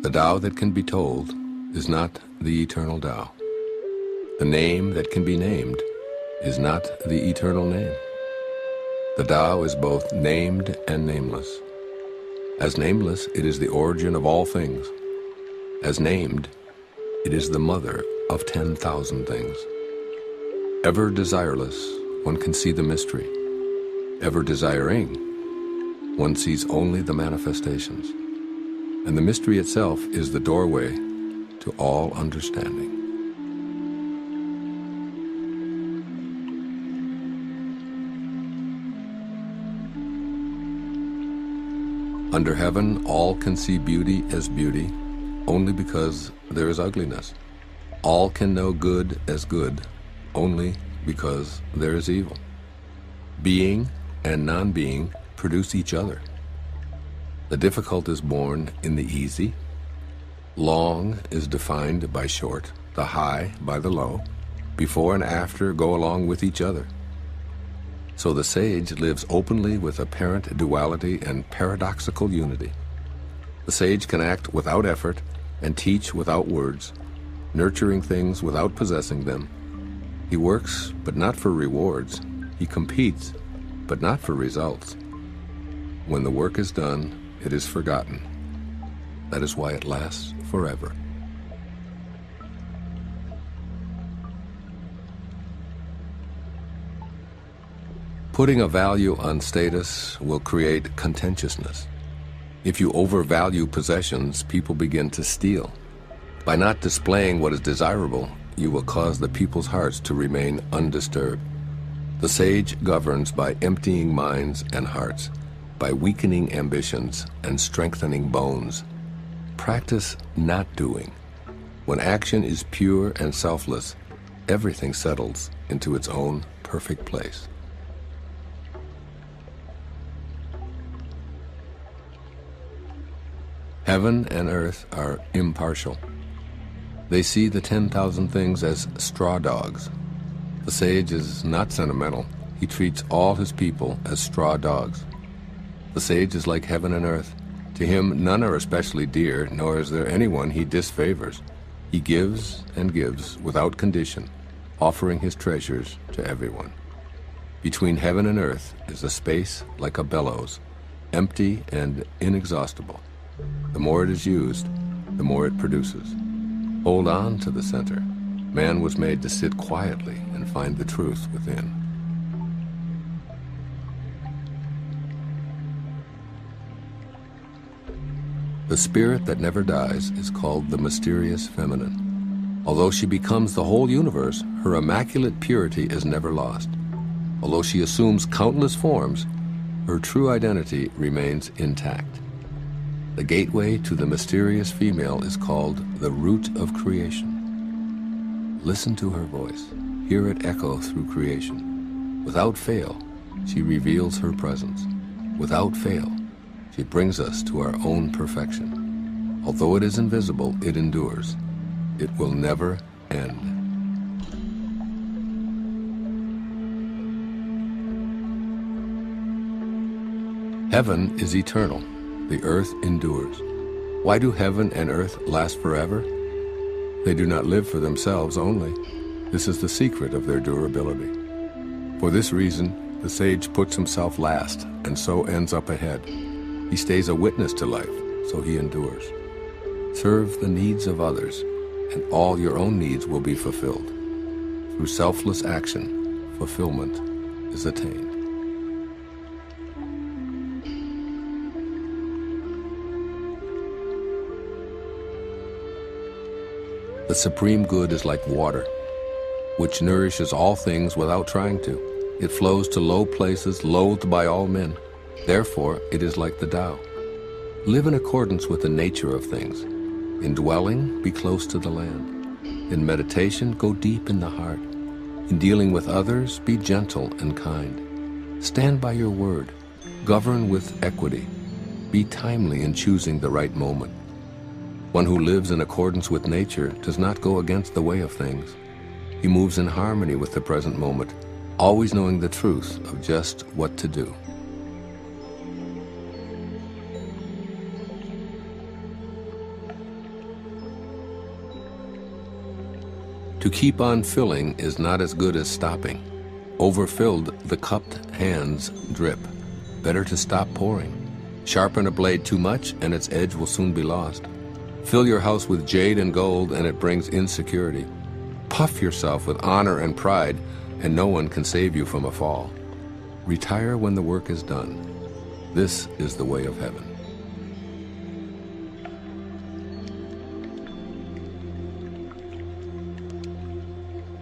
The Tao that can be told is not the eternal Tao. The name that can be named is not the eternal name. The Tao is both named and nameless. As nameless, it is the origin of all things. As named, it is the mother of 10,000 things. Ever desireless, one can see the mystery. Ever desiring, one sees only the manifestations. And the mystery itself is the doorway to all understanding. Under heaven, all can see beauty as beauty only because there is ugliness. All can know good as good only because there is evil. Being and non-being produce each other. The difficult is born in the easy. Long is defined by short, the high by the low. Before and after go along with each other. So the sage lives openly with apparent duality and paradoxical unity. The sage can act without effort and teach without words, nurturing things without possessing them. He works, but not for rewards. He competes, but not for results. When the work is done, it is forgotten. That is why it lasts forever. Putting a value on status will create contentiousness. If you overvalue possessions, people begin to steal. By not displaying what is desirable, you will cause the people's hearts to remain undisturbed. The sage governs by emptying minds and hearts, by weakening ambitions and strengthening bones. Practice not doing. When action is pure and selfless, everything settles into its own perfect place. Heaven and earth are impartial. They see the 10,000 things as straw dogs. The sage is not sentimental. He treats all his people as straw dogs. The sage is like heaven and earth. To him, none are especially dear, nor is there anyone he disfavors. He gives and gives without condition, offering his treasures to everyone. Between heaven and earth is a space like a bellows, empty and inexhaustible. The more it is used, the more it produces. Hold on to the center. Man was made to sit quietly and find the truth within. The spirit that never dies is called the mysterious feminine. Although she becomes the whole universe, her immaculate purity is never lost. Although she assumes countless forms, her true identity remains intact. The gateway to the mysterious female is called the root of creation. Listen to her voice. Hear it echo through creation. Without fail, she reveals her presence. Without fail, she brings us to our own perfection. Although it is invisible, it endures. It will never end. Heaven is eternal. The earth endures. Why do heaven and earth last forever? They do not live for themselves only. This is the secret of their durability. For this reason, the sage puts himself last and so ends up ahead. He stays a witness to life, so he endures. Serve the needs of others, and all your own needs will be fulfilled. Through selfless action, fulfillment is attained. The supreme good is like water, which nourishes all things without trying to. It flows to low places, loathed by all men. Therefore, it is like the Tao. Live in accordance with the nature of things. In dwelling, be close to the land. In meditation, go deep in the heart. In dealing with others, be gentle and kind. Stand by your word. Govern with equity. Be timely in choosing the right moment. One who lives in accordance with nature does not go against the way of things. He moves in harmony with the present moment, always knowing the truth of just what to do. To keep on filling is not as good as stopping. Overfilled, the cupped hands drip. Better to stop pouring. Sharpen a blade too much, and its edge will soon be lost. Fill your house with jade and gold, and it brings insecurity. Puff yourself with honor and pride, and no one can save you from a fall. Retire when the work is done. This is the way of heaven.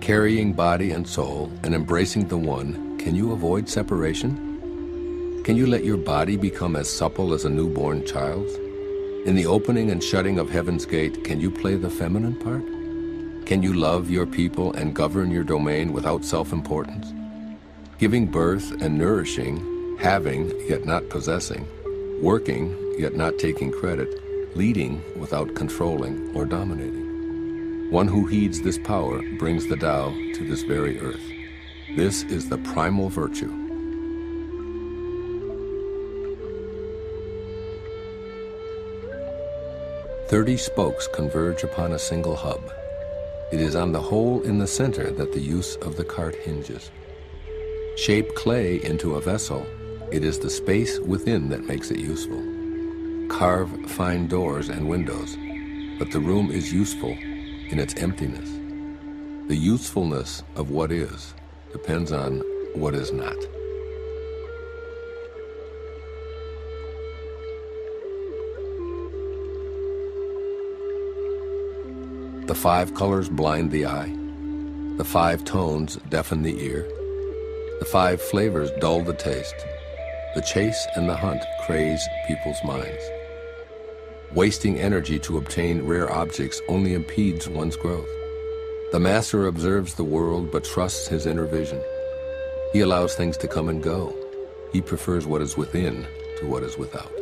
Carrying body and soul and embracing the one, can you avoid separation? Can you let your body become as supple as a newborn child's? In the opening and shutting of heaven's gate, can you play the feminine part? Can you love your people and govern your domain without self-importance? Giving birth and nourishing, having yet not possessing, working yet not taking credit, leading without controlling or dominating. One who heeds this power brings the Tao to this very earth. This is the primal virtue. "30 spokes converge upon a single hub. It is on the hole in the center that the use of the cart hinges. Shape clay into a vessel. It is the space within that makes it useful. Carve fine doors and windows, but the room is useful in its emptiness. The usefulness of what is depends on what is not." The 5 colors blind the eye. The 5 tones deafen the ear. The 5 flavors dull the taste. The chase and the hunt craze people's minds. Wasting energy to obtain rare objects only impedes one's growth. The master observes the world but trusts his inner vision. He allows things to come and go. He prefers what is within to what is without.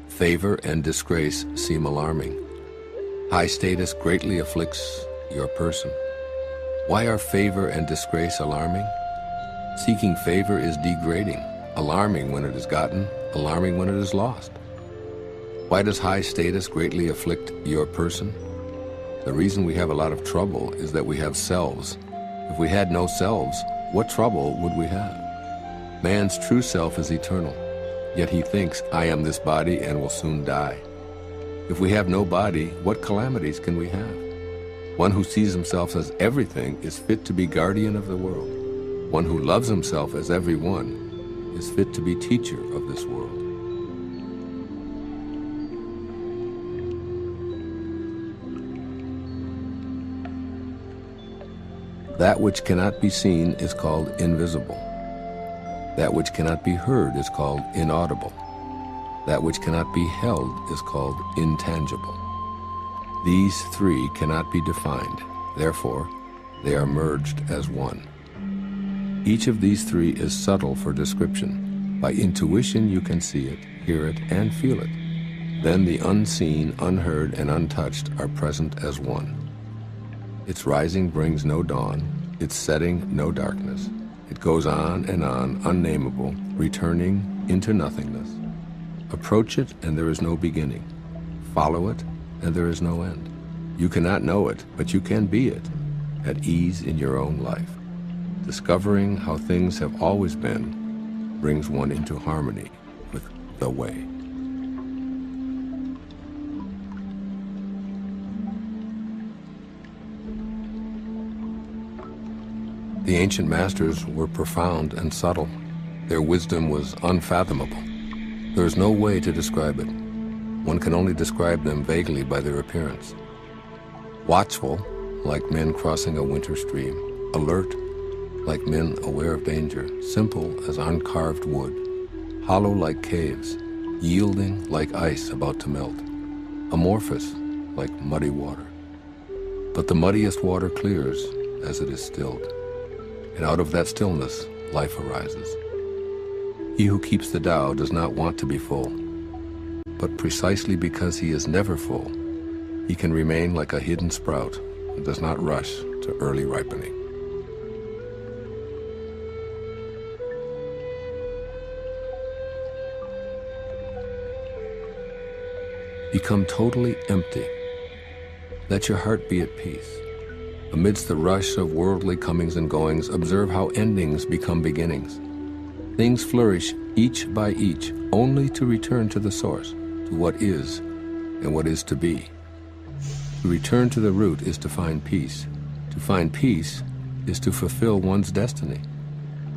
Favor and disgrace seem alarming. High status greatly afflicts your person. Why are favor and disgrace alarming? Seeking favor is degrading, alarming when it is gotten, alarming when it is lost. Why does high status greatly afflict your person? The reason we have a lot of trouble is that we have selves. If we had no selves, what trouble would we have? Man's true self is eternal, yet he thinks, "I am this body and will soon die." If we have no body, what calamities can we have? One who sees himself as everything is fit to be guardian of the world. One who loves himself as everyone is fit to be teacher of this world. That which cannot be seen is called invisible. That which cannot be heard is called inaudible. That which cannot be held is called intangible. These 3 cannot be defined, therefore they are merged as one. Each of these 3 is subtle for description. By intuition you can see it, hear it, and feel it. Then the unseen, unheard, and untouched are present as one. Its rising brings no dawn, its setting no darkness. It goes on, unnameable, returning into nothingness. Approach it, and there is no beginning. Follow it, and there is no end. You cannot know it, but you can be it, at ease in your own life. Discovering how things have always been brings one into harmony with the way. The ancient masters were profound and subtle. Their wisdom was unfathomable. There is no way to describe it. One can only describe them vaguely by their appearance. Watchful, like men crossing a winter stream. Alert, like men aware of danger. Simple as uncarved wood. Hollow like caves. Yielding like ice about to melt. Amorphous like muddy water. But the muddiest water clears as it is stilled. And out of that stillness, life arises. He who keeps the Tao does not want to be full. But precisely because he is never full, he can remain like a hidden sprout and does not rush to early ripening. Become totally empty. Let your heart be at peace. Amidst the rush of worldly comings and goings, observe how endings become beginnings. Things flourish each by each, only to return to the source, to what is and what is to be. To return to the root is to find peace. To find peace is to fulfill one's destiny.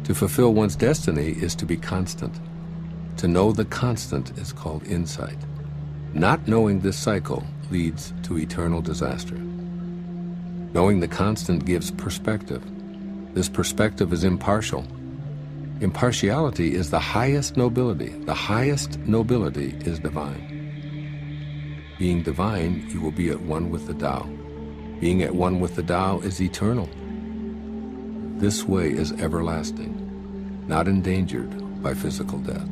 To fulfill one's destiny is to be constant. To know the constant is called insight. Not knowing this cycle leads to eternal disaster. Knowing the constant gives perspective. This perspective is impartial. Impartiality is the highest nobility. The highest nobility is divine. Being divine, you will be at one with the Tao. Being at one with the Tao is eternal. This way is everlasting, not endangered by physical death.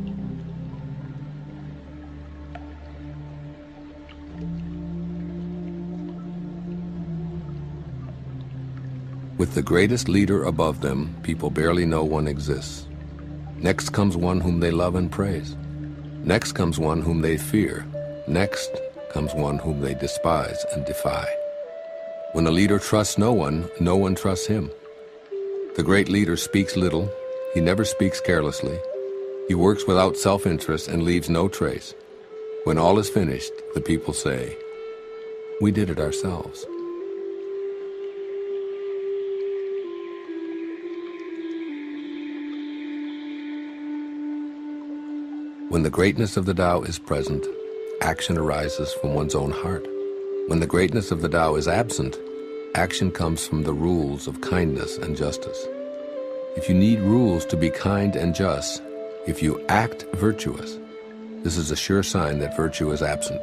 With the greatest leader above them, people barely know one exists. Next comes one whom they love and praise. Next comes one whom they fear. Next comes one whom they despise and defy. When a leader trusts no one trusts him. The great leader speaks little. He never speaks carelessly. He works without self-interest and leaves no trace. When all is finished, the people say, "We did it ourselves." When the greatness of the Tao is present, action arises from one's own heart. When the greatness of the Tao is absent, action comes from the rules of kindness and justice. If you need rules to be kind and just, if you act virtuous, this is a sure sign that virtue is absent.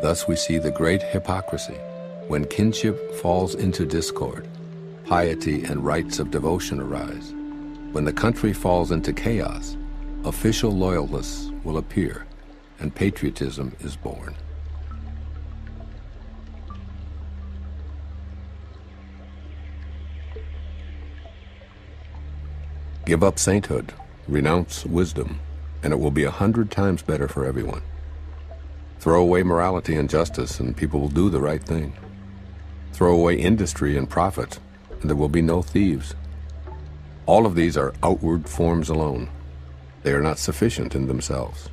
Thus we see the great hypocrisy. When kinship falls into discord, piety and rites of devotion arise. When the country falls into chaos, official loyalists will appear, and patriotism is born. Give up sainthood, renounce wisdom, and it will be 100 times better for everyone. Throw away morality and justice, and people will do the right thing. Throw away industry and profit, and there will be no thieves. All of these are outward forms alone. They are not sufficient in themselves.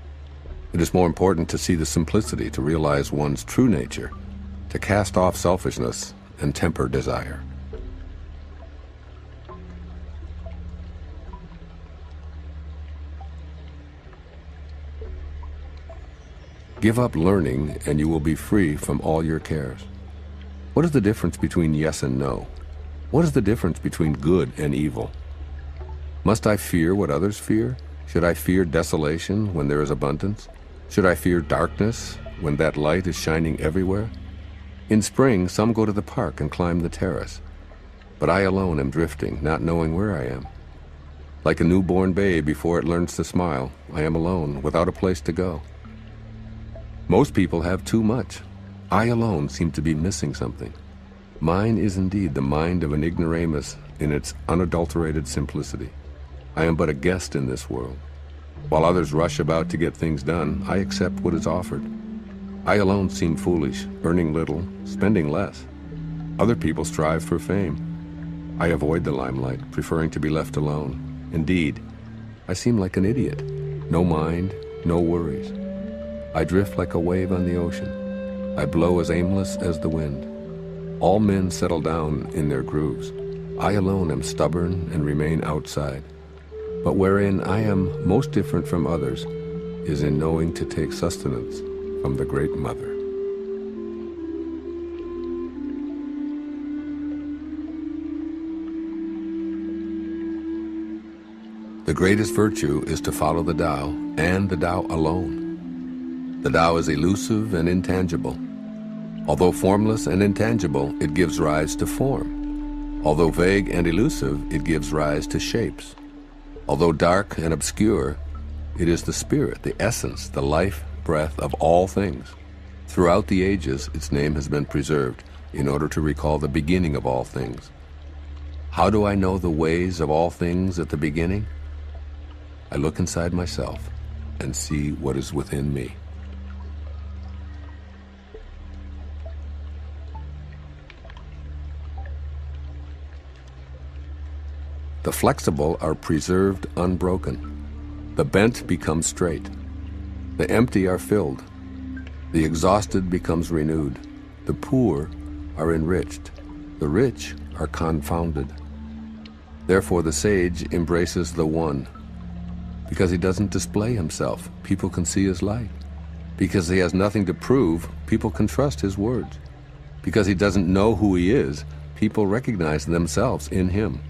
It is more important to see the simplicity, to realize one's true nature, to cast off selfishness and temper desire. Give up learning and you will be free from all your cares. What is the difference between yes and no? What is the difference between good and evil? Must I fear what others fear? Should I fear desolation when there is abundance? Should I fear darkness when that light is shining everywhere? In spring, some go to the park and climb the terrace, but I alone am drifting, not knowing where I am. Like a newborn babe before it learns to smile, I am alone, without a place to go. Most people have too much. I alone seem to be missing something. Mine is indeed the mind of an ignoramus in its unadulterated simplicity. I am but a guest in this world. While others rush about to get things done, I accept what is offered. I alone seem foolish, earning little, spending less. Other people strive for fame. I avoid the limelight, preferring to be left alone. Indeed, I seem like an idiot. No mind, no worries. I drift like a wave on the ocean. I blow as aimless as the wind. All men settle down in their grooves. I alone am stubborn and remain outside. But wherein I am most different from others is in knowing to take sustenance from the Great Mother. The greatest virtue is to follow the Tao, and the Tao alone. The Tao is elusive and intangible. Although formless and intangible, it gives rise to form. Although vague and elusive, it gives rise to shapes. Although dark and obscure, it is the spirit, the essence, the life breath of all things. Throughout the ages, its name has been preserved in order to recall the beginning of all things. How do I know the ways of all things at the beginning? I look inside myself and see what is within me. The flexible are preserved unbroken. The bent becomes straight. The empty are filled. The exhausted becomes renewed. The poor are enriched. The rich are confounded. Therefore the sage embraces the one. Because he doesn't display himself, people can see his light. Because he has nothing to prove, people can trust his words. Because he doesn't know who he is, people recognize themselves in him.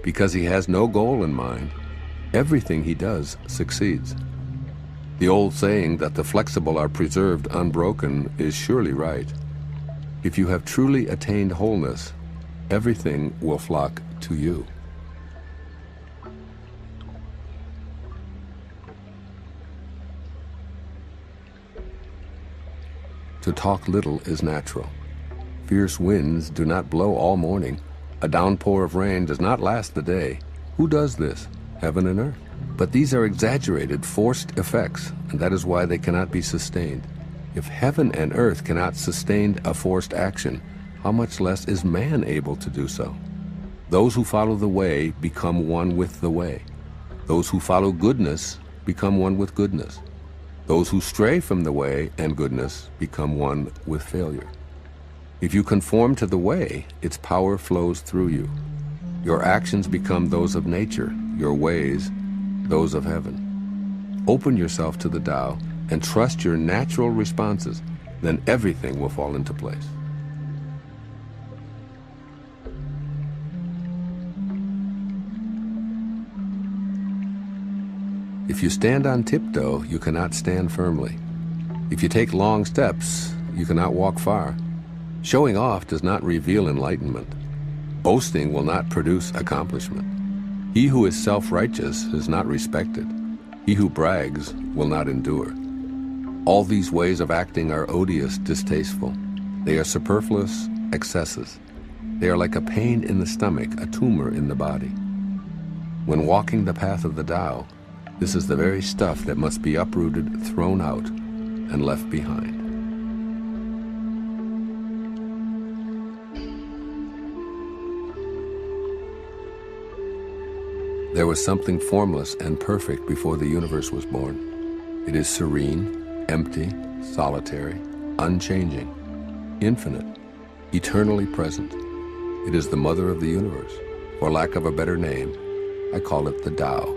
Because he has no goal in mind, everything he does succeeds. The old saying that the flexible are preserved unbroken is surely right. If you have truly attained wholeness, everything will flock to you. To talk little is natural. Fierce winds do not blow all morning. A downpour of rain does not last the day. Who does this? Heaven and earth. But these are exaggerated, forced effects, and that is why they cannot be sustained. If heaven and earth cannot sustain a forced action, how much less is man able to do so? Those who follow the way become one with the way. Those who follow goodness become one with goodness. Those who stray from the way and goodness become one with failure. If you conform to the way, its power flows through you. Your actions become those of nature, your ways those of heaven. Open yourself to the Tao and trust your natural responses, then everything will fall into place. If you stand on tiptoe, you cannot stand firmly. If you take long steps, you cannot walk far. Showing off does not reveal enlightenment. Boasting will not produce accomplishment. He who is self-righteous is not respected. He who brags will not endure. All these ways of acting are odious, distasteful. They are superfluous excesses. They are like a pain in the stomach, a tumor in the body. When walking the path of the Tao, this is the very stuff that must be uprooted, thrown out, and left behind. There was something formless and perfect before the universe was born. It is serene, empty, solitary, unchanging, infinite, eternally present. It is the mother of the universe. For lack of a better name, I call it the Tao.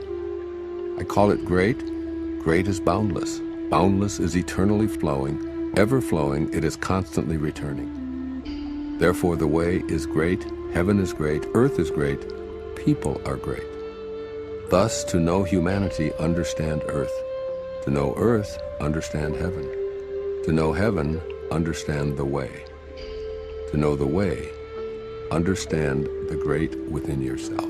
I call it great. Great is boundless. Boundless is eternally flowing. Ever flowing, it is constantly returning. Therefore the way is great, heaven is great, earth is great, people are great. Thus, to know humanity, understand earth. To know earth, understand heaven. To know heaven, understand the way. To know the way, understand the great within yourself.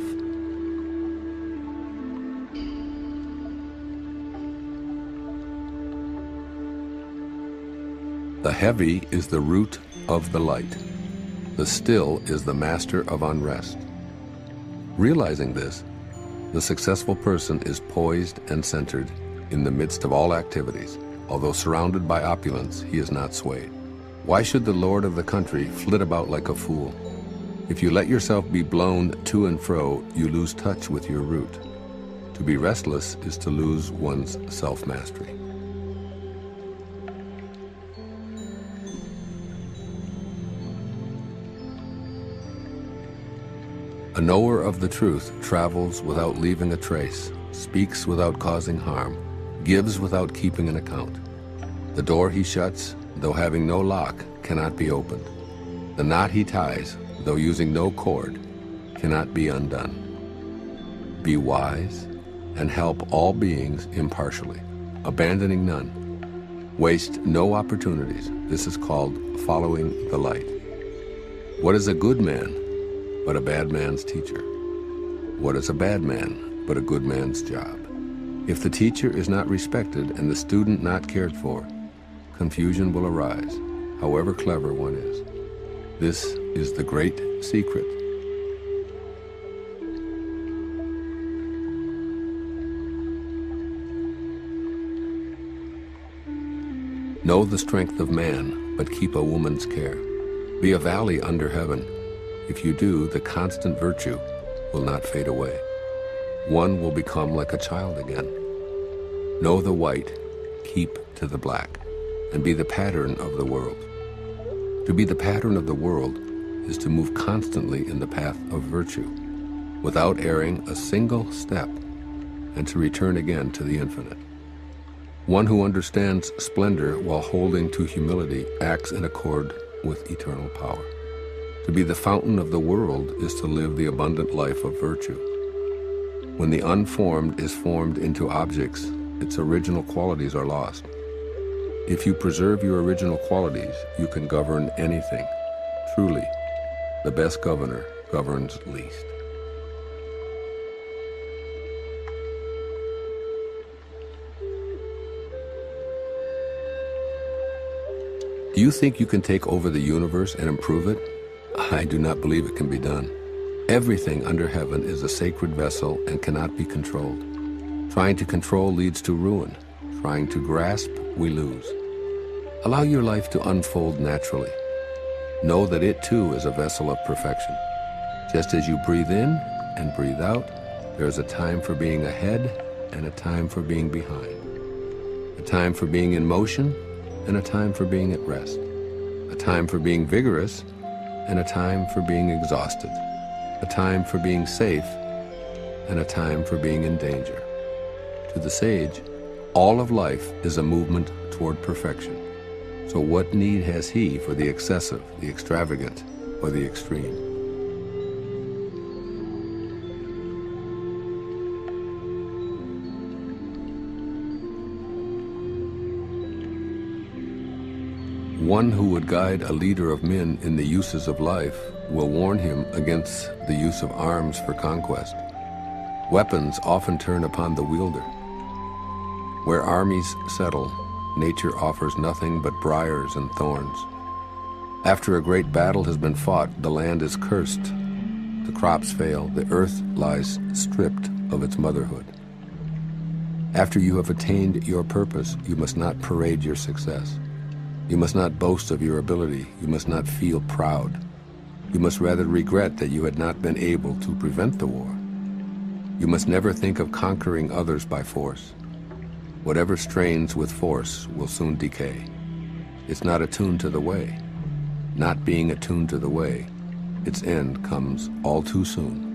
The heavy is the root of the light. The still is the master of unrest. Realizing this, the successful person is poised and centered in the midst of all activities. Although surrounded by opulence, he is not swayed. Why should the lord of the country flit about like a fool? If you let yourself be blown to and fro, you lose touch with your root. To be restless is to lose one's self-mastery. A knower of the truth travels without leaving a trace, speaks without causing harm, gives without keeping an account. The door he shuts, though having no lock, cannot be opened. The knot he ties, though using no cord, cannot be undone. Be wise and help all beings impartially, abandoning none. Waste no opportunities. This is called following the light. What is a good man but a bad man's teacher? What is a bad man but a good man's job? If the teacher is not respected and the student not cared for, confusion will arise, however clever one is. This is the great secret. Know the strength of man, but keep a woman's care. Be a valley under heaven. If you do the constant virtue, will not fade away. One will become like a child again. Know the white, keep to the black, and be the pattern of the world. To be the pattern of the world is to move constantly in the path of virtue, without erring a single step, and to return again to the infinite. One who understands splendor while holding to humility acts in accord with eternal power. To be the fountain of the world is to live the abundant life of virtue. When the unformed is formed into objects, its original qualities are lost. If you preserve your original qualities, you can govern anything. Truly, the best governor governs least. Do you think you can take over the universe and improve it? I do not believe it can be done. Everything under heaven is a sacred vessel and cannot be controlled. Trying to control leads to ruin. Trying to grasp, we lose. Allow your life to unfold naturally. Know that it too is a vessel of perfection. Just as you breathe in and breathe out, there is a time for being ahead and a time for being behind. A time for being in motion and a time for being at rest. A time for being vigorous and a time for being exhausted. A time for being safe and a time for being in danger. To the sage, all of life is a movement toward perfection. So what need has he for the excessive, the extravagant, or the extreme? One who would guide a leader of men in the uses of life will warn him against the use of arms for conquest. Weapons often turn upon the wielder. Where armies settle, nature offers nothing but briars and thorns. After a great battle has been fought, the land is cursed. The crops fail, the earth lies stripped of its motherhood. After you have attained your purpose, you must not parade your success. You must not boast of your ability. You must not feel proud. You must rather regret that you had not been able to prevent the war. You must never think of conquering others by force. Whatever strains with force will soon decay. It's not attuned to the way. Not being attuned to the way, its end comes all too soon.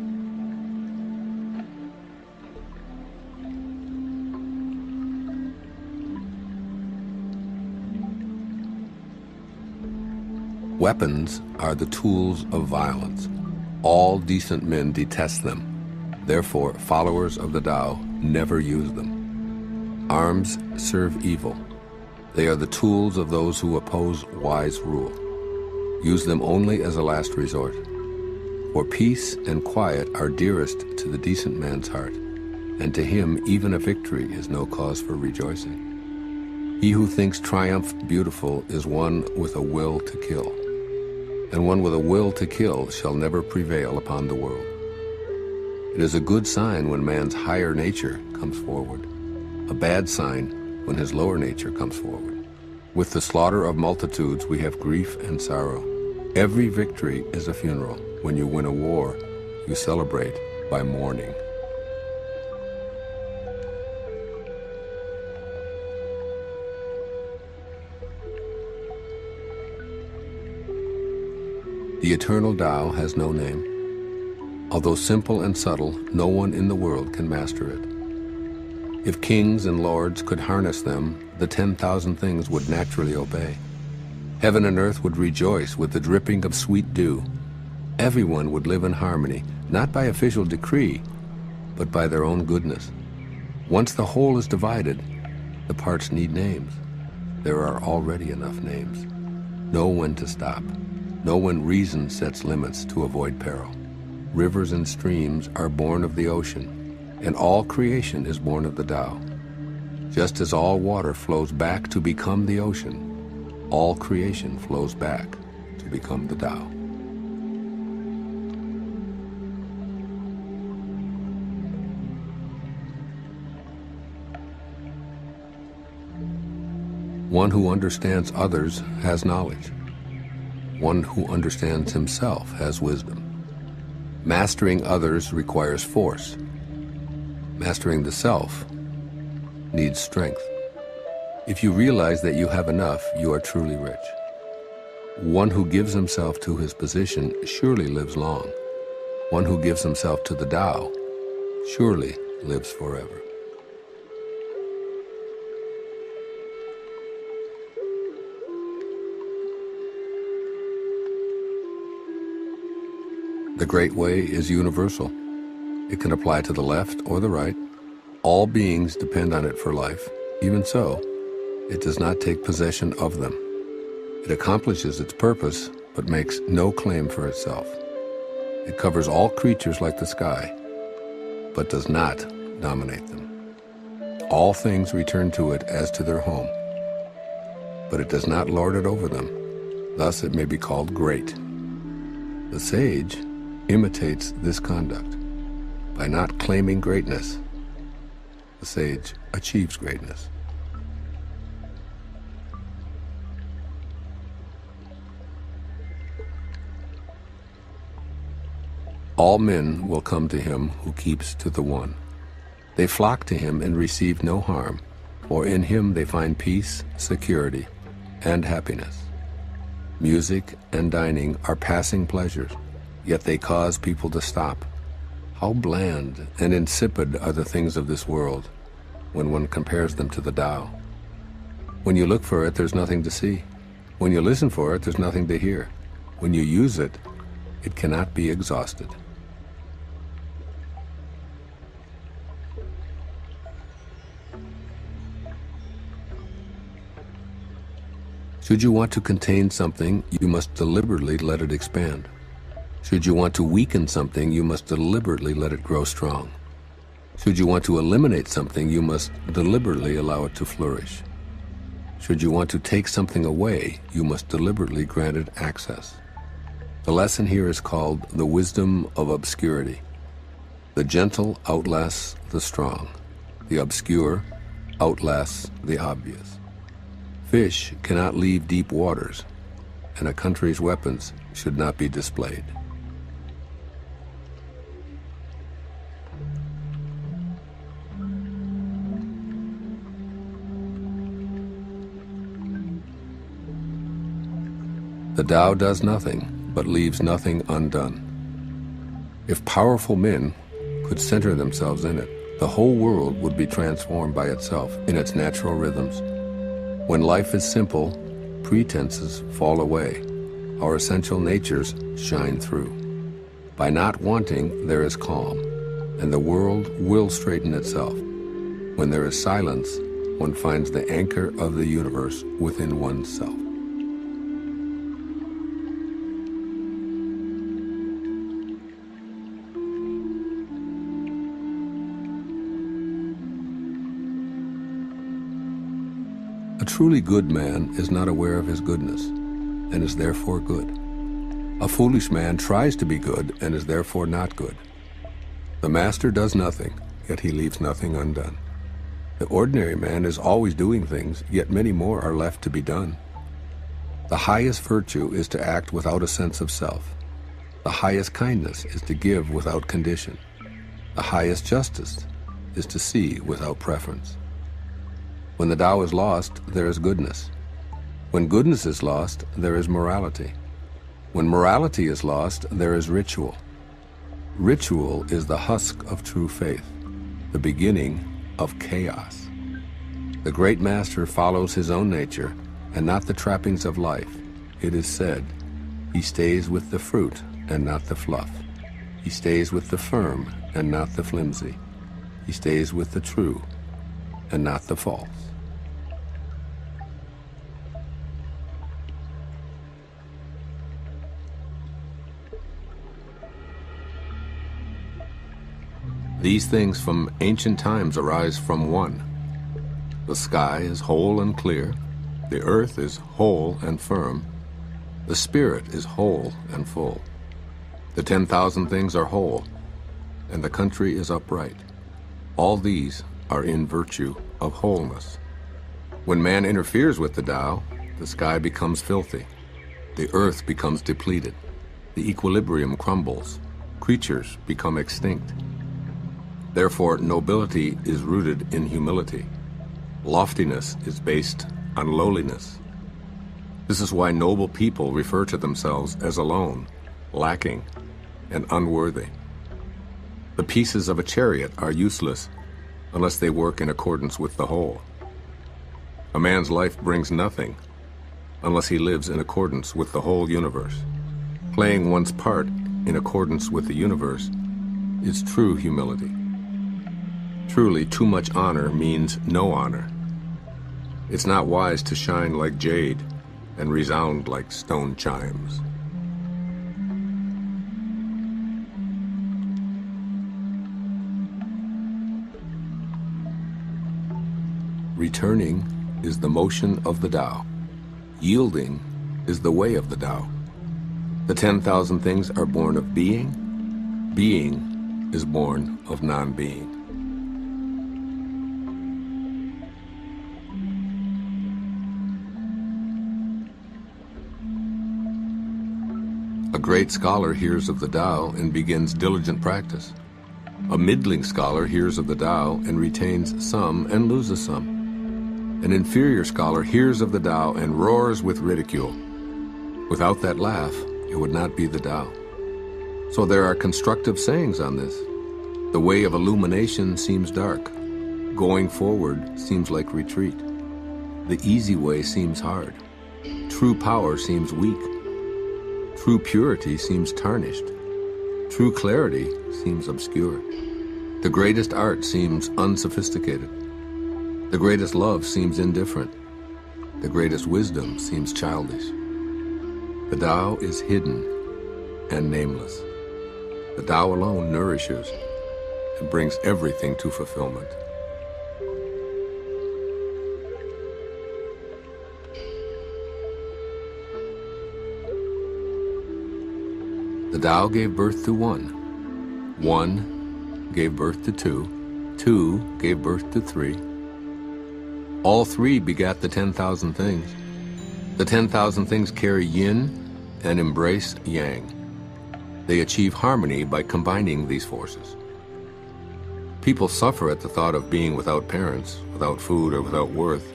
Weapons are the tools of violence. All decent men detest them. Therefore, followers of the Tao never use them. Arms serve evil. They are the tools of those who oppose wise rule. Use them only as a last resort. For peace and quiet are dearest to the decent man's heart, and to him even a victory is no cause for rejoicing. He who thinks triumph beautiful is one with a will to kill. And one with a will to kill shall never prevail upon the world. It is a good sign when man's higher nature comes forward, a bad sign when his lower nature comes forward. With the slaughter of multitudes we have grief and sorrow. Every victory is a funeral. When you win a war, you celebrate by mourning. The eternal Tao has no name. Although simple and subtle, no one in the world can master it. If kings and lords could harness them, the 10,000 things would naturally obey. Heaven and earth would rejoice with the dripping of sweet dew. Everyone would live in harmony, not by official decree, but by their own goodness. Once the whole is divided, the parts need names. There are already enough names. Know when to stop. Know when reason sets limits to avoid peril. Rivers and streams are born of the ocean, and all creation is born of the Tao. Just as all water flows back to become the ocean, all creation flows back to become the Tao. One who understands others has knowledge. One who understands himself has wisdom. Mastering others requires force. Mastering the self needs strength. If you realize that you have enough, you are truly rich. One who gives himself to his position surely lives long. One who gives himself to the Tao surely lives forever. The Great Way is universal. It can apply to the left or the right. All beings depend on it for life. Even so, it does not take possession of them. It accomplishes its purpose, but makes no claim for itself. It covers all creatures like the sky, but does not dominate them. All things return to it as to their home, but it does not lord it over them. Thus it may be called great. The sage imitates this conduct. By not claiming greatness, the sage achieves greatness. All men will come to him who keeps to the one. They flock to him and receive no harm, for in him they find peace, security, and happiness. Music and dining are passing pleasures, yet they cause people to stop. How bland and insipid are the things of this world when one compares them to the Tao. When you look for it, there's nothing to see. When you listen for it, there's nothing to hear. When you use it, it cannot be exhausted. Should you want to contain something, you must deliberately let it expand. Should you want to weaken something, you must deliberately let it grow strong. Should you want to eliminate something, you must deliberately allow it to flourish. Should you want to take something away, you must deliberately grant it access. The lesson here is called the wisdom of obscurity. The gentle outlasts the strong. The obscure outlasts the obvious. Fish cannot leave deep waters, and a country's weapons should not be displayed. The Tao does nothing, but leaves nothing undone. If powerful men could center themselves in it, the whole world would be transformed by itself in its natural rhythms. When life is simple, pretenses fall away. Our essential natures shine through. By not wanting, there is calm, and the world will straighten itself. When there is silence, one finds the anchor of the universe within oneself. A truly good man is not aware of his goodness, and is therefore good. A foolish man tries to be good, and is therefore not good. The master does nothing, yet he leaves nothing undone. The ordinary man is always doing things, yet many more are left to be done. The highest virtue is to act without a sense of self. The highest kindness is to give without condition. The highest justice is to see without preference. When the Tao is lost, there is goodness. When goodness is lost, there is morality. When morality is lost, there is ritual. Ritual is the husk of true faith, the beginning of chaos. The great master follows his own nature and not the trappings of life. It is said, he stays with the fruit and not the fluff. He stays with the firm and not the flimsy. He stays with the true and not the false. These things from ancient times arise from one. The sky is whole and clear, the earth is whole and firm, the spirit is whole and full. The 10,000 things are whole, and the country is upright. All these are in virtue of wholeness. When man interferes with the Tao, the sky becomes filthy, the earth becomes depleted, the equilibrium crumbles, creatures become extinct. Therefore, nobility is rooted in humility. Loftiness is based on lowliness. This is why noble people refer to themselves as alone, lacking, and unworthy. The pieces of a chariot are useless unless they work in accordance with the whole. A man's life brings nothing unless he lives in accordance with the whole universe. Playing one's part in accordance with the universe is true humility. Truly, too much honor means no honor. It's not wise to shine like jade and resound like stone chimes. Returning is the motion of the Tao. Yielding is the way of the Tao. The 10,000 things are born of being. Being is born of non-being. A great scholar hears of the Tao and begins diligent practice. A middling scholar hears of the Tao and retains some and loses some. An inferior scholar hears of the Tao and roars with ridicule. Without that laugh, it would not be the Tao. So there are constructive sayings on this. The way of illumination seems dark. Going forward seems like retreat. The easy way seems hard. True power seems weak. True purity seems tarnished. True clarity seems obscure. The greatest art seems unsophisticated. The greatest love seems indifferent. The greatest wisdom seems childish. The Tao is hidden and nameless. The Tao alone nourishes and brings everything to fulfillment. The Tao gave birth to one. One gave birth to two. Two gave birth to three. All three begat the 10,000 things. The 10,000 things carry yin and embrace yang. They achieve harmony by combining these forces. People suffer at the thought of being without parents, without food, or without worth.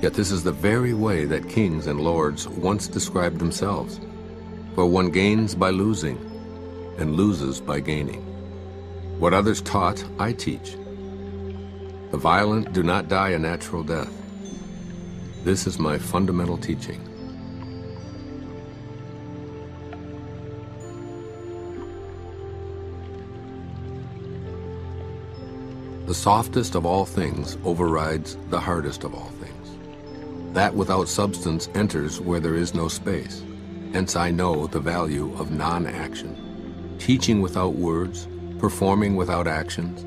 Yet this is the very way that kings and lords once described themselves. For one gains by losing, and loses by gaining. What others taught, I teach. The violent do not die a natural death. This is my fundamental teaching. The softest of all things overrides the hardest of all things. That without substance enters where there is no space. Hence I know the value of non-action. Teaching without words, performing without actions,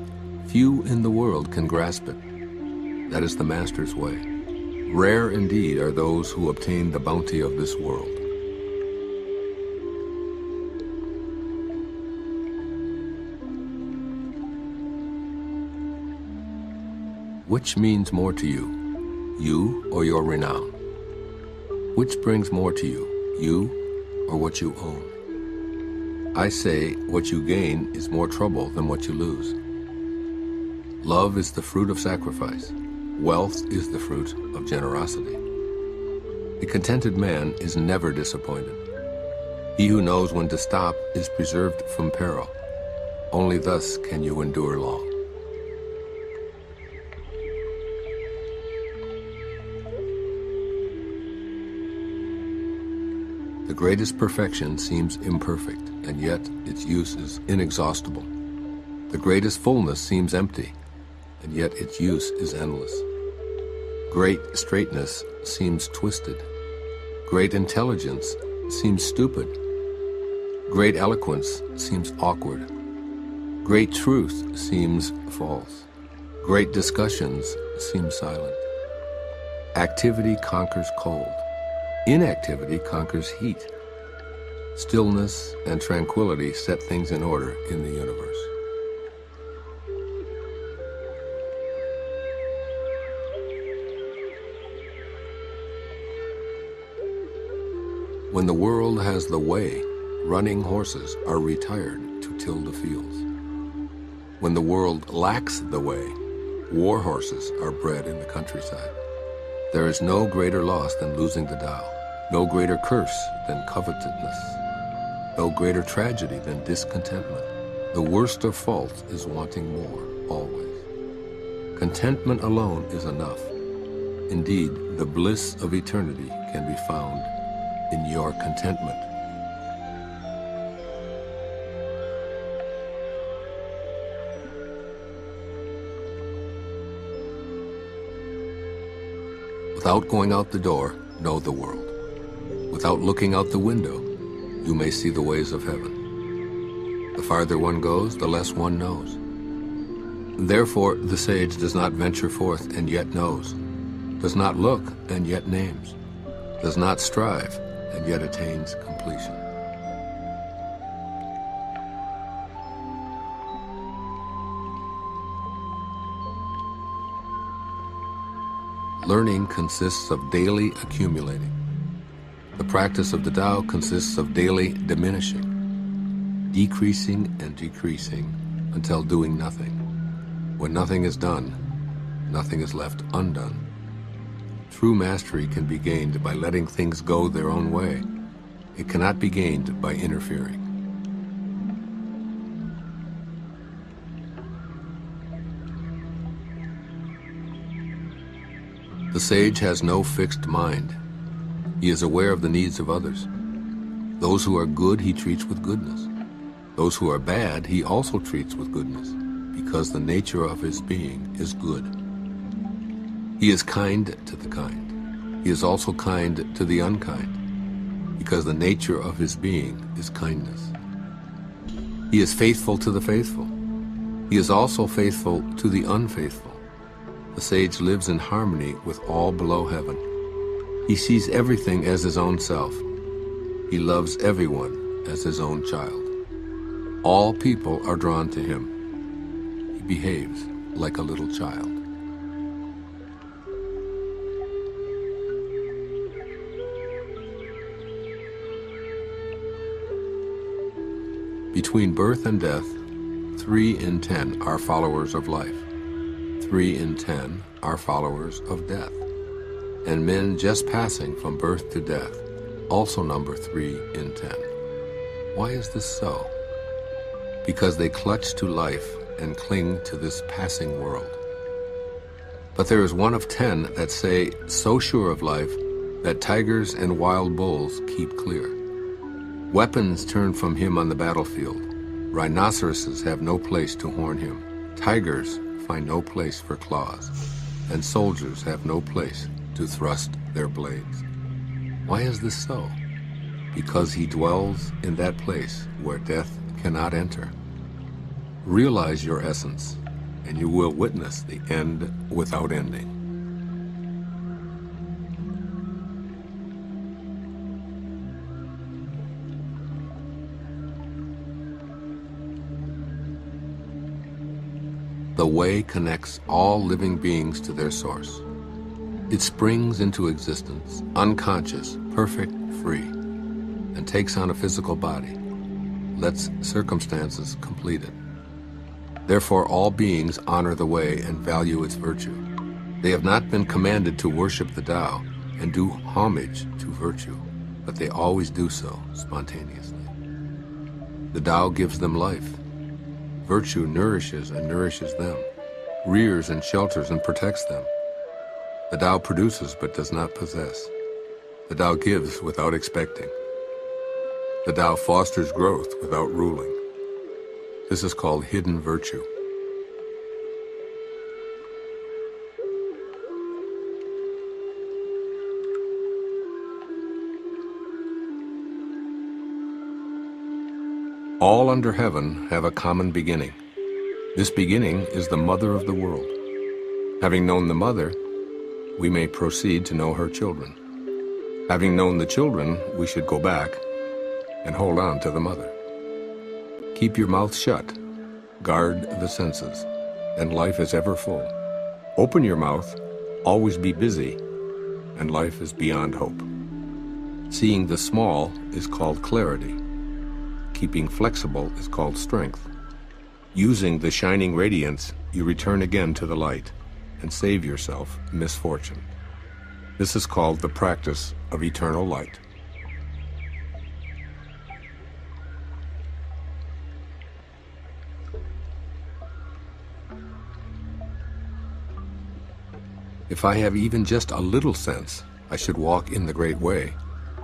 few in the world can grasp it. That is the Master's way. Rare indeed are those who obtain the bounty of this world. Which means more to you, you or your renown? Which brings more to you, you or what you own? I say what you gain is more trouble than what you lose. Love is the fruit of sacrifice. Wealth is the fruit of generosity. A contented man is never disappointed. He who knows when to stop is preserved from peril. Only thus can you endure long. The greatest perfection seems imperfect, and yet its use is inexhaustible. The greatest fullness seems empty, and yet its use is endless. Great straightness seems twisted. Great intelligence seems stupid. Great eloquence seems awkward. Great truth seems false. Great discussions seem silent. Activity conquers cold. Inactivity conquers heat. Stillness and tranquility set things in order in the universe. When the world has the way, running horses are retired to till the fields. When the world lacks the way, war horses are bred in the countryside. There is no greater loss than losing the Tao, no greater curse than covetousness, no greater tragedy than discontentment. The worst of faults is wanting more, always. Contentment alone is enough. Indeed, the bliss of eternity can be found in your contentment. Without going out the door, know the world. Without looking out the window, you may see the ways of heaven. The farther one goes, the less one knows. Therefore, the sage does not venture forth and yet knows, does not look and yet names, does not strive and yet attains completion. Learning consists of daily accumulating. The practice of the Tao consists of daily diminishing, decreasing and decreasing until doing nothing. When nothing is done, nothing is left undone. True mastery can be gained by letting things go their own way. It cannot be gained by interfering. The sage has no fixed mind. He is aware of the needs of others. Those who are good he treats with goodness. Those who are bad he also treats with goodness, because the nature of his being is good. He is kind to the kind. He is also kind to the unkind, because the nature of his being is kindness. He is faithful to the faithful. He is also faithful to the unfaithful. The sage lives in harmony with all below heaven. He sees everything as his own self. He loves everyone as his own child. All people are drawn to him. He behaves like a little child. Between birth and death, 3 in 10 are followers of life. 3 in 10 are followers of death. And men just passing from birth to death also number 3 in 10. Why is this so? Because they clutch to life and cling to this passing world. But there is one of 10 that say, so sure of life, that tigers and wild bulls keep clear. Weapons turn from him on the battlefield. Rhinoceroses have no place to horn him. Tigers find no place for claws, and soldiers have no place to thrust their blades. Why is this so? Because he dwells in that place where death cannot enter. Realize your essence, and you will witness the end without ending. The way connects all living beings to their source. It springs into existence, unconscious, perfect, free, and takes on a physical body, lets circumstances complete it. Therefore, all beings honor the way and value its virtue. They have not been commanded to worship the Tao and do homage to virtue, but they always do so spontaneously. The Tao gives them life. Virtue nourishes and nourishes them, rears and shelters and protects them. The Tao produces but does not possess. The Tao gives without expecting. The Tao fosters growth without ruling. This is called hidden virtue. All under heaven have a common beginning. This beginning is the mother of the world. Having known the mother, we may proceed to know her children. Having known the children, we should go back and hold on to the mother. Keep your mouth shut, guard the senses, and life is ever full. Open your mouth, always be busy, and life is beyond hope. Seeing the small is called clarity. keeping flexible is called strength. Using the shining radiance, you return again to the light and save yourself misfortune. This is called the practice of eternal light. If I have even just a little sense, I should walk in the Great Way,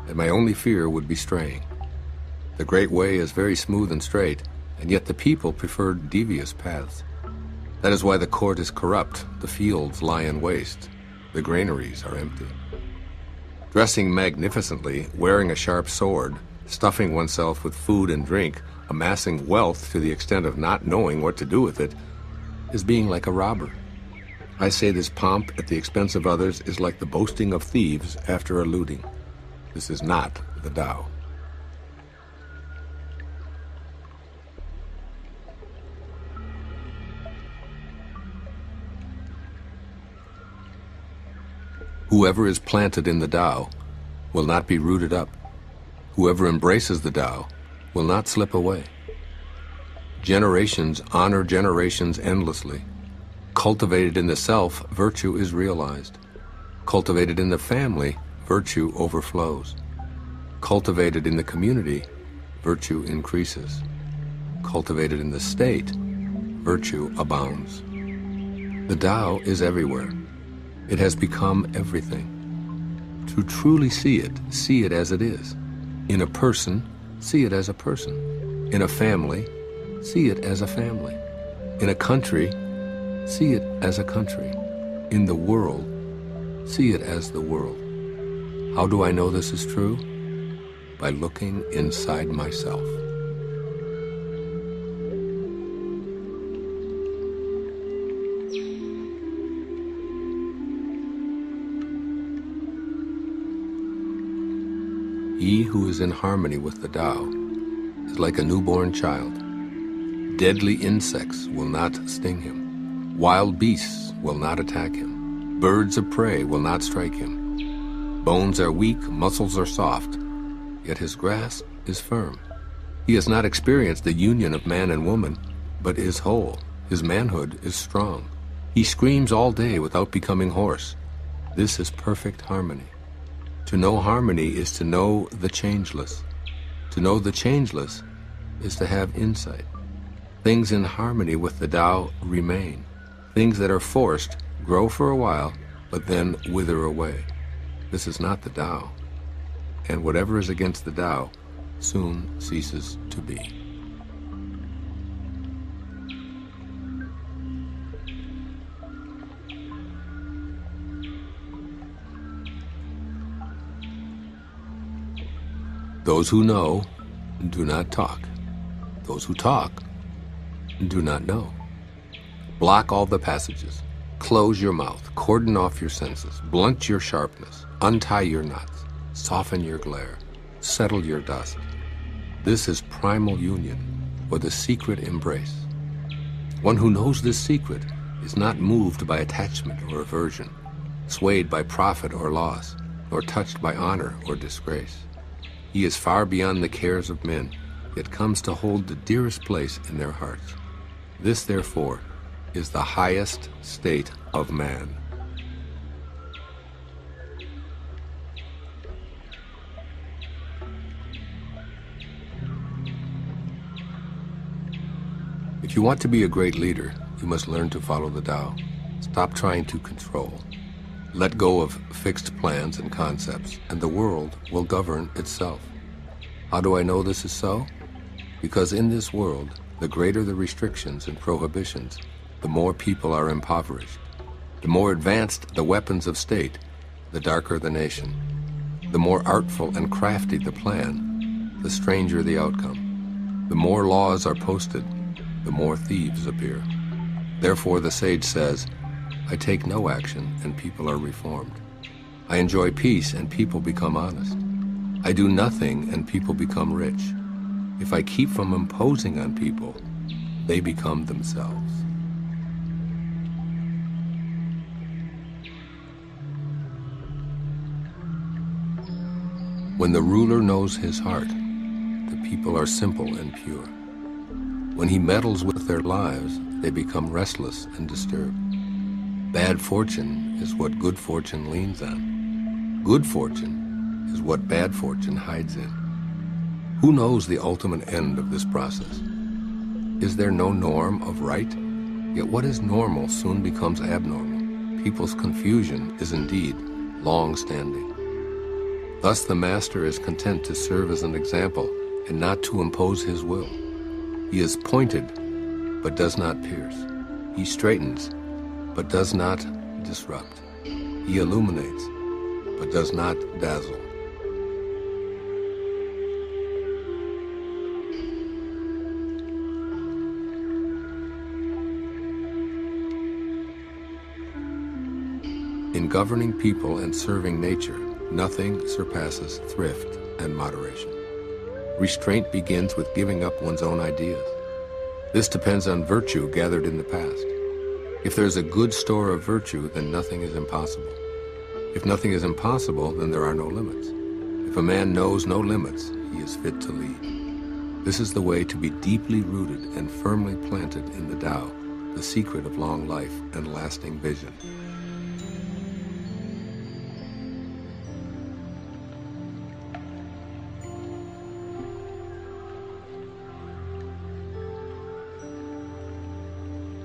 and my only fear would be straying. The Great Way is very smooth and straight, and yet the people prefer devious paths. That is why the court is corrupt, the fields lie in waste, the granaries are empty. Dressing magnificently, wearing a sharp sword, stuffing oneself with food and drink, amassing wealth to the extent of not knowing what to do with it, is being like a robber. I say this pomp at the expense of others is like the boasting of thieves after a looting. This is not the Tao. Whoever is planted in the Tao will not be rooted up. Whoever embraces the Tao will not slip away. Generations honor generations endlessly. Cultivated in the self, virtue is realized. Cultivated in the family, virtue overflows. Cultivated in the community, virtue increases. Cultivated in the state, virtue abounds. The Tao is everywhere. It has become everything. To truly see it as it is. In a person, see it as a person. In a family, see it as a family. In a country, see it as a country. In the world, see it as the world. How do I know this is true? By looking inside myself. He who is in harmony with the Tao is like a newborn child. Deadly insects will not sting him. Wild beasts will not attack him. Birds of prey will not strike him. Bones are weak, muscles are soft, yet his grasp is firm. He has not experienced the union of man and woman, but is whole. His manhood is strong. He screams all day without becoming hoarse. This is perfect harmony. To know harmony is to know the changeless. To know the changeless is to have insight. Things in harmony with the Tao remain. Things that are forced grow for a while, but then wither away. This is not the Tao. And whatever is against the Tao soon ceases to be. Those who know do not talk. Those who talk do not know. Block all the passages. Close your mouth. Cordon off your senses. Blunt your sharpness. Untie your knots. Soften your glare. Settle your dust. This is primal union, or the secret embrace. One who knows this secret is not moved by attachment or aversion, swayed by profit or loss, nor touched by honor or disgrace. He is far beyond the cares of men, yet comes to hold the dearest place in their hearts. This, therefore, is the highest state of man. If you want to be a great leader, you must learn to follow the Tao. Stop trying to control. Let go of fixed plans and concepts, and the world will govern itself. How do I know this is so? Because in this world, the greater the restrictions and prohibitions, the more people are impoverished. The more advanced the weapons of state, the darker the nation. The more artful and crafty the plan, the stranger the outcome. The more laws are posted, the more thieves appear. Therefore the sage says, I take no action and people are reformed. I enjoy peace and people become honest. I do nothing and people become rich. If I keep from imposing on people, they become themselves. When the ruler knows his heart, the people are simple and pure. When he meddles with their lives, they become restless and disturbed. Bad fortune is what good fortune leans on. Good fortune is what bad fortune hides in. Who knows the ultimate end of this process? Is there no norm of right? Yet what is normal soon becomes abnormal. People's confusion is indeed long-standing. Thus the master is content to serve as an example and not to impose his will. He is pointed, but does not pierce. He straightens, but does not disrupt. He illuminates, but does not dazzle. In governing people and serving nature, nothing surpasses thrift and moderation. Restraint begins with giving up one's own ideas. This depends on virtue gathered in the past. If there's a good store of virtue, then nothing is impossible. If nothing is impossible, then there are no limits. If a man knows no limits, he is fit to lead. This is the way to be deeply rooted and firmly planted in the Tao, the secret of long life and lasting vision.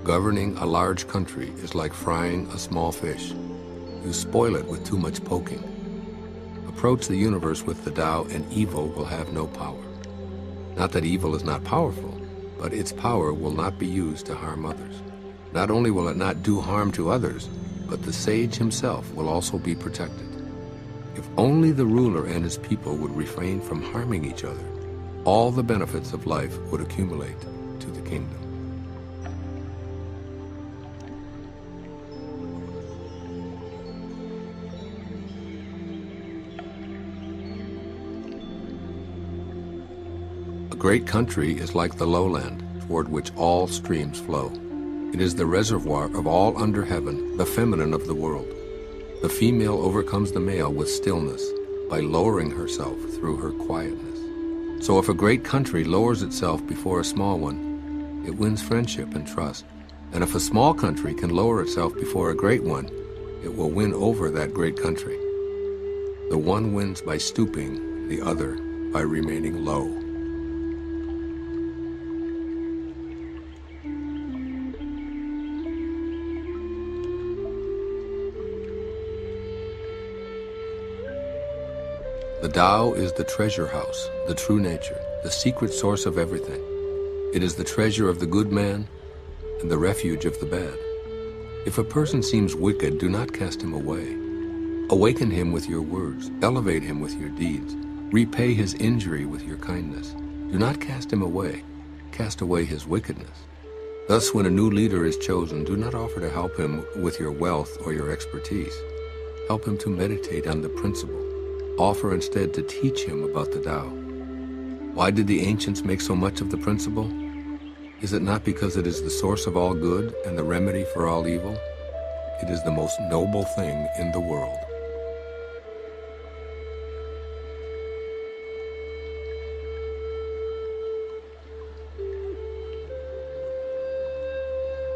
Governing a large country is like frying a small fish. You spoil it with too much poking. Approach the universe with the Tao and evil will have no power. Not that evil is not powerful, but its power will not be used to harm others. Not only will it not do harm to others, but the sage himself will also be protected. If only the ruler and his people would refrain from harming each other, all the benefits of life would accumulate to the kingdom. A great country is like the lowland, toward which all streams flow. It is the reservoir of all under heaven, the feminine of the world. The female overcomes the male with stillness, by lowering herself through her quietness. So if a great country lowers itself before a small one, it wins friendship and trust. And if a small country can lower itself before a great one, it will win over that great country. The one wins by stooping, the other by remaining low. The Tao is the treasure house, the true nature, the secret source of everything. It is the treasure of the good man and the refuge of the bad. If a person seems wicked, do not cast him away. Awaken him with your words, elevate him with your deeds, repay his injury with your kindness. Do not cast him away, cast away his wickedness. Thus, when a new leader is chosen, do not offer to help him with your wealth or your expertise. Help him to meditate on the principle. Offer instead to teach him about the Tao. Why did the ancients make so much of the principle? Is it not because it is the source of all good and the remedy for all evil? It is the most noble thing in the world.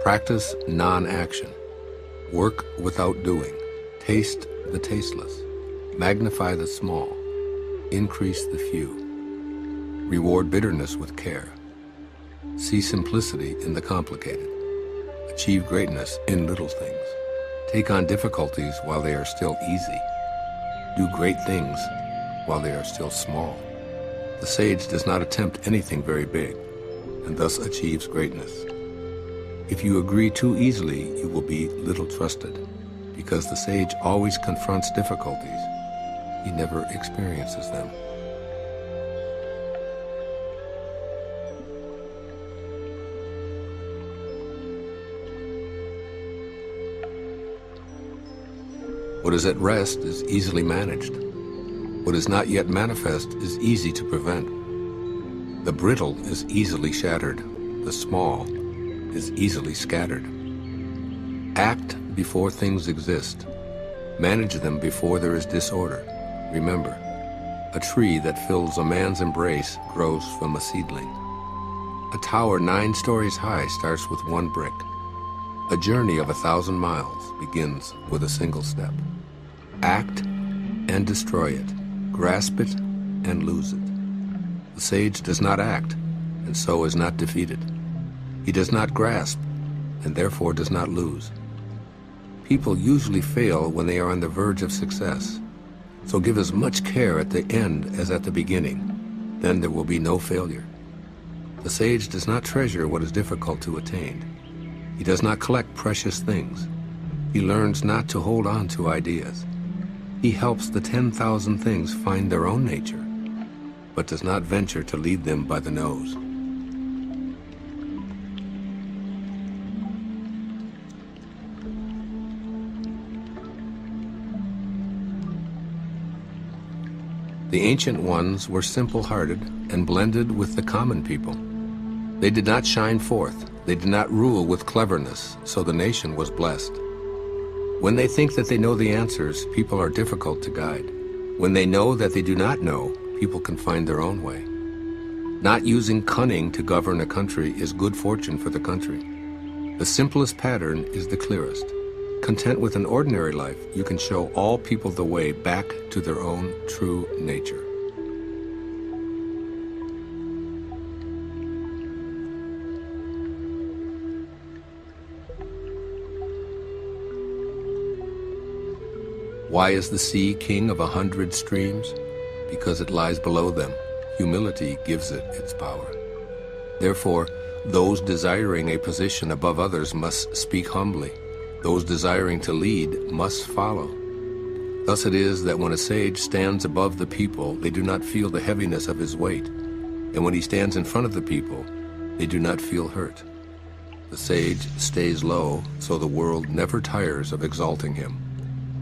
Practice non-action. Work without doing. Taste the tasteless. Magnify the small, increase the few. Reward bitterness with care. See simplicity in the complicated. Achieve greatness in little things. Take on difficulties while they are still easy. Do great things while they are still small. The sage does not attempt anything very big, and thus achieves greatness. If you agree too easily, you will be little trusted, because the sage always confronts difficulties. He never experiences them. What is at rest is easily managed. What is not yet manifest is easy to prevent. The brittle is easily shattered. The small is easily scattered. Act before things exist. Manage them before there is disorder. Remember, A tree that fills a man's embrace grows from a seedling. A tower 9 stories high starts with 1 brick. A journey of 1,000 miles begins with a single step. Act and destroy it. Grasp it and lose it. The sage does not act, and so is not defeated. He does not grasp, and therefore does not lose. People usually fail when they are on the verge of success. So give as much care at the end as at the beginning. Then there will be no failure. The sage does not treasure what is difficult to attain. He does not collect precious things. He learns not to hold on to ideas. He helps the 10,000 things find their own nature, but does not venture to lead them by the nose. The ancient ones were simple-hearted and blended with the common people. They did not shine forth. They did not rule with cleverness, so the nation was blessed. When they think that they know the answers, people are difficult to guide. When they know that they do not know, people can find their own way. Not using cunning to govern a country is good fortune for the country. The simplest pattern is the clearest. Content with an ordinary life, you can show all people the way back to their own true nature. Why is the sea king of 100 streams? Because it lies below them. Humility gives it its power. Therefore, those desiring a position above others must speak humbly. Those desiring to lead must follow. Thus it is that when a sage stands above the people, they do not feel the heaviness of his weight. And when he stands in front of the people, they do not feel hurt. The sage stays low, so the world never tires of exalting him.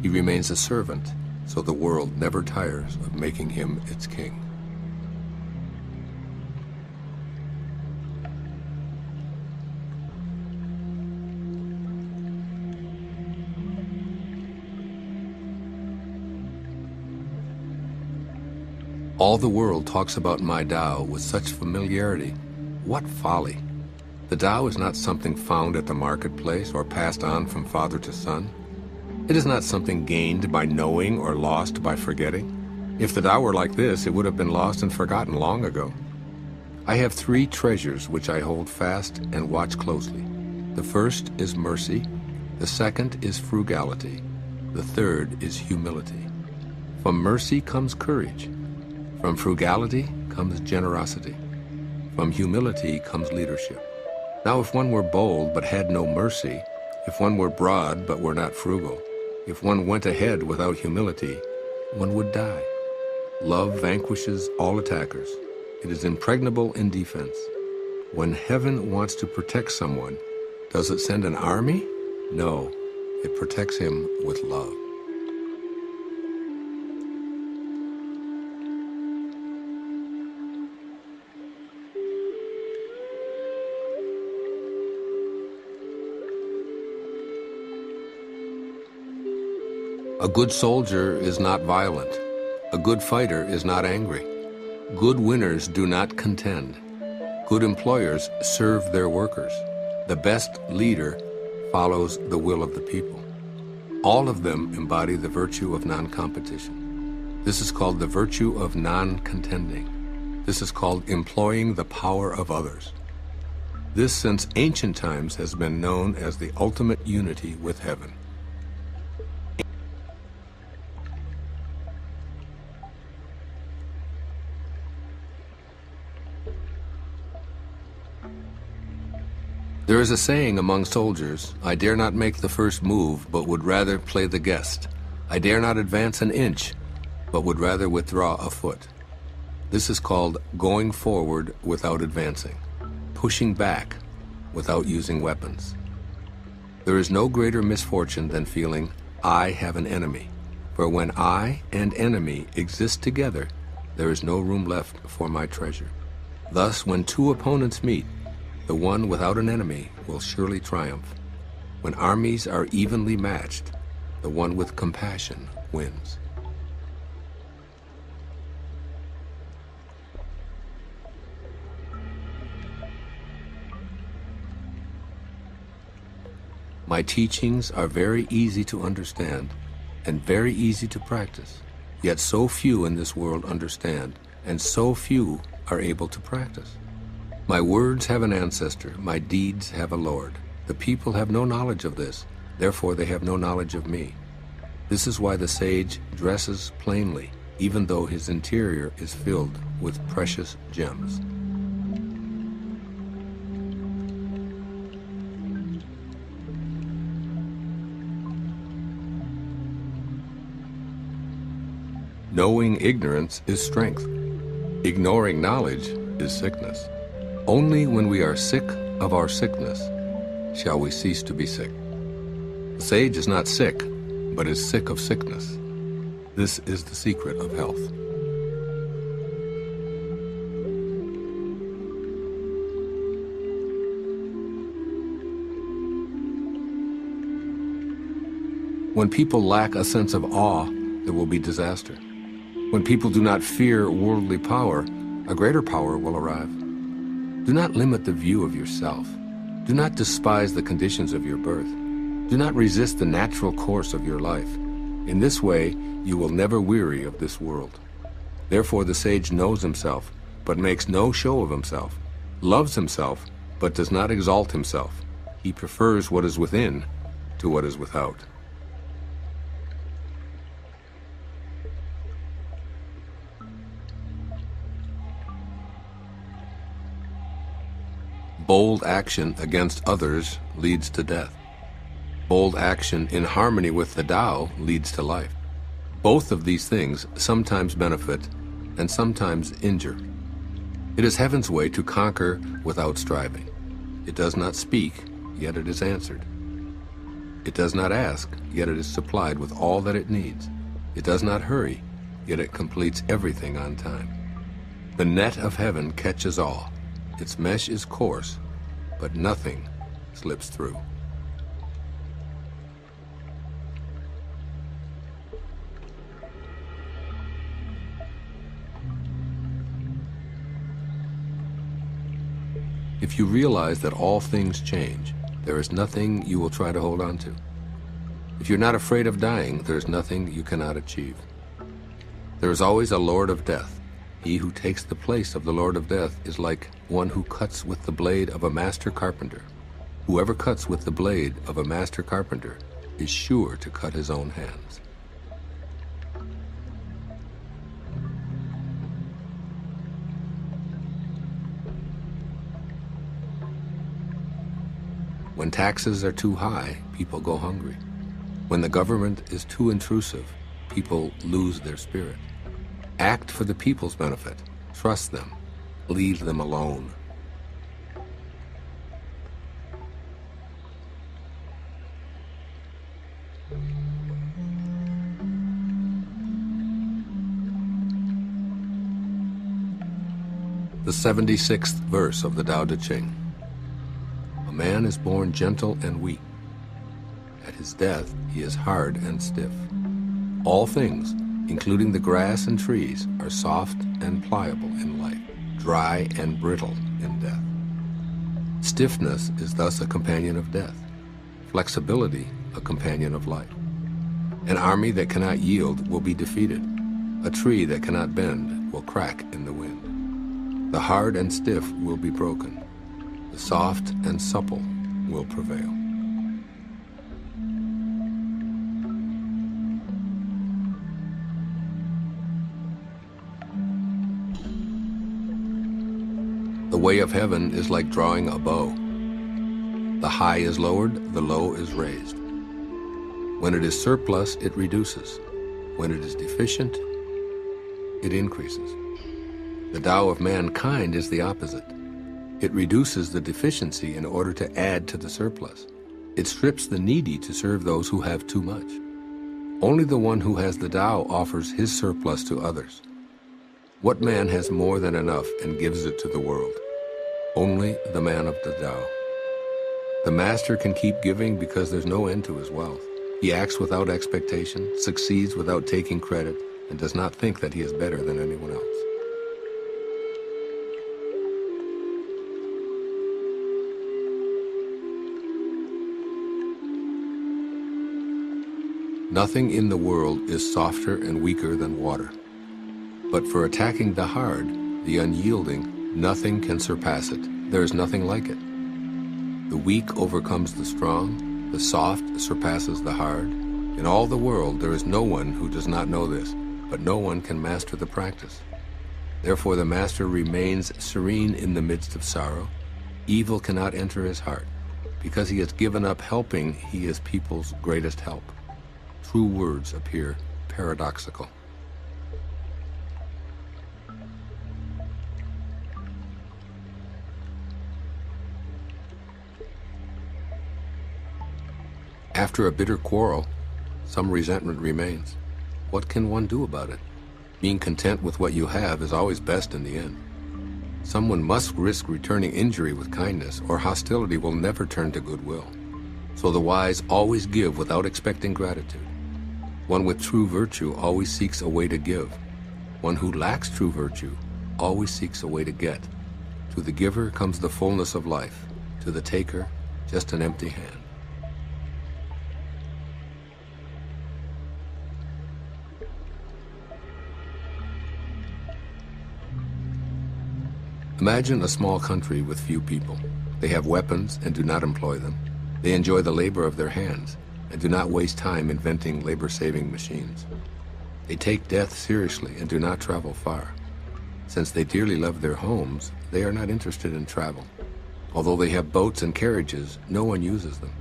He remains a servant, so the world never tires of making him its king. All the world talks about my Tao with such familiarity. What folly! The Tao is not something found at the marketplace or passed on from father to son. It is not something gained by knowing or lost by forgetting. If the Tao were like this, it would have been lost and forgotten long ago. I have 3 treasures which I hold fast and watch closely. The first is mercy, the second is frugality, the third is humility. From mercy comes courage. From frugality comes generosity. From humility comes leadership. Now if one were bold but had no mercy, if one were broad but were not frugal, if one went ahead without humility, one would die. Love vanquishes all attackers. It is impregnable in defense. When heaven wants to protect someone, does it send an army? No, it protects him with love. A good soldier is not violent. A good fighter is not angry. Good winners do not contend. Good employers serve their workers. The best leader follows the will of the people. All of them embody the virtue of non-competition. This is called the virtue of non-contending. This is called employing the power of others. This, since ancient times, has been known as the ultimate unity with heaven. There is a saying among soldiers, I dare not make the first move, but would rather play the guest. I dare not advance an inch, but would rather withdraw a foot. This is called going forward without advancing, pushing back without using weapons. There is no greater misfortune than feeling, I have an enemy. For when I and enemy exist together, there is no room left for my treasure. Thus, when 2 opponents meet, the one without an enemy will surely triumph. When armies are evenly matched, the one with compassion wins. My teachings are very easy to understand and very easy to practice, yet so few in this world understand, and so few are able to practice. My words have an ancestor, my deeds have a Lord. The people have no knowledge of this, therefore they have no knowledge of me. This is why the sage dresses plainly, even though his interior is filled with precious gems. Knowing ignorance is strength. Ignoring knowledge is sickness. Only when we are sick of our sickness shall we cease to be sick. The sage is not sick, but is sick of sickness. This is the secret of health. When people lack a sense of awe, there will be disaster. When people do not fear worldly power, a greater power will arrive. Do not limit the view of yourself. Do not despise the conditions of your birth. Do not resist the natural course of your life. In this way, you will never weary of this world. Therefore, the sage knows himself, but makes no show of himself, loves himself, but does not exalt himself. He prefers what is within to what is without. Bold action against others leads to death. Bold action in harmony with the Tao leads to life. Both of these things sometimes benefit and sometimes injure. It is heaven's way to conquer without striving. It does not speak, yet it is answered. It does not ask, yet it is supplied with all that it needs. It does not hurry, yet it completes everything on time. The net of heaven catches all. Its mesh is coarse, but nothing slips through. If you realize that all things change, there is nothing you will try to hold on to. If you're not afraid of dying, there is nothing you cannot achieve. There is always a Lord of Death. He who takes the place of the Lord of Death is like one who cuts with the blade of a master carpenter. Whoever cuts with the blade of a master carpenter is sure to cut his own hands. When taxes are too high, people go hungry. When the government is too intrusive, people lose their spirit. Act for the people's benefit. Trust them. Leave them alone. The 76th verse of the Tao Te Ching. A man is born gentle and weak. At his death, he is hard and stiff. All things, including the grass and trees, are soft and pliable in life, dry and brittle in death. Stiffness is thus a companion of death, flexibility a companion of life. An army that cannot yield will be defeated. A tree that cannot bend will crack in the wind. The hard and stiff will be broken. The soft and supple will prevail. The way of heaven is like drawing a bow. The high is lowered, the low is raised. When it is surplus, it reduces. When it is deficient, it increases. The Tao of mankind is the opposite. It reduces the deficiency in order to add to the surplus. It strips the needy to serve those who have too much. Only the one who has the Tao offers his surplus to others. What man has more than enough and gives it to the world? Only the man of the Tao. The master can keep giving because there's no end to his wealth. He acts without expectation, succeeds without taking credit, and does not think that he is better than anyone else. Nothing in the world is softer and weaker than water. But for attacking the hard, the unyielding, nothing can surpass it. There is nothing like it. The weak overcomes the strong, the soft surpasses the hard. In all the world there is no one who does not know this, but no one can master the practice. Therefore the master remains serene in the midst of sorrow. Evil cannot enter his heart. Because he has given up helping, he is people's greatest help. True words appear paradoxical. After a bitter quarrel, some resentment remains. What can one do about it? Being content with what you have is always best in the end. Someone must risk returning injury with kindness, or hostility will never turn to goodwill. So the wise always give without expecting gratitude. One with true virtue always seeks a way to give. One who lacks true virtue always seeks a way to get. To the giver comes the fullness of life. To the taker, just an empty hand. Imagine a small country with few people. They have weapons and do not employ them. They enjoy the labor of their hands and do not waste time inventing labor-saving machines. They take death seriously and do not travel far. Since they dearly love their homes, they are not interested in travel. Although they have boats and carriages, no one uses them.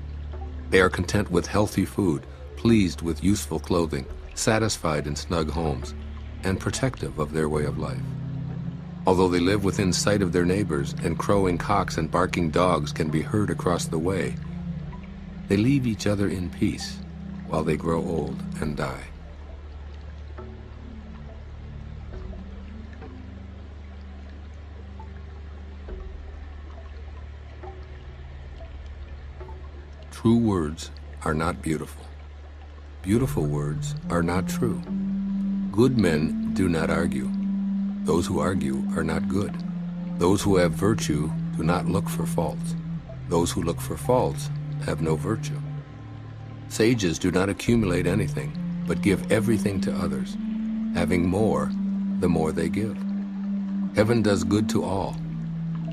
They are content with healthy food, pleased with useful clothing, satisfied in snug homes, and protective of their way of life. Although they live within sight of their neighbors, and crowing cocks and barking dogs can be heard across the way, they leave each other in peace while they grow old and die. True words are not beautiful. Beautiful words are not true. Good men do not argue. Those who argue are not good. Those who have virtue do not look for faults. Those who look for faults have no virtue. Sages do not accumulate anything, but give everything to others. Having more, the more they give. Heaven does good to all,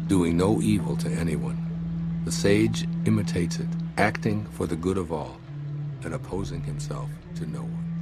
doing no evil to anyone. The sage imitates it, acting for the good of all, and opposing himself to no one.